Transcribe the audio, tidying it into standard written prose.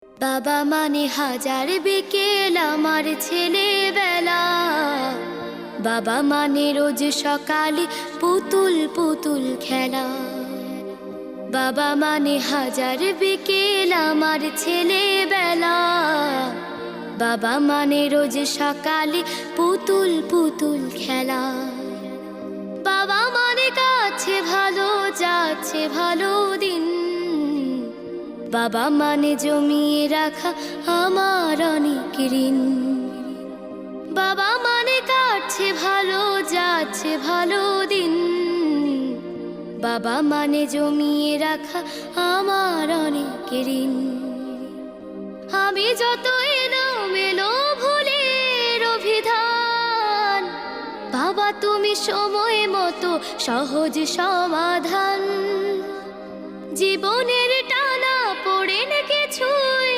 বাবা মানে হাজার বিকেল আমার ছেলেবেলা, বাবা মানে রোজ সকালে পুতুল পুতুল খেলা। বাবা মানে হাজার বিকেল আমার ছেলেবেলা, বাবা মানে রোজ সকালে পুতুল পুতুল খেলা। বাবা মানে কাছে ভালো যাচ্ছে ভালো দিন, বাবা মানে জমিয়ে রাখা আমার অনেক ঋণ। বাবা মানে কাটছে ভালো যাচ্ছে ভালো দিন, বাবা মানে জমিয়ে রাখা আমার অনেক ঋণ। আমি যত এলোমেলো ভুলের অভিধান, বাবা তুমি সময় মতো সহজ সমাধান। জীবনের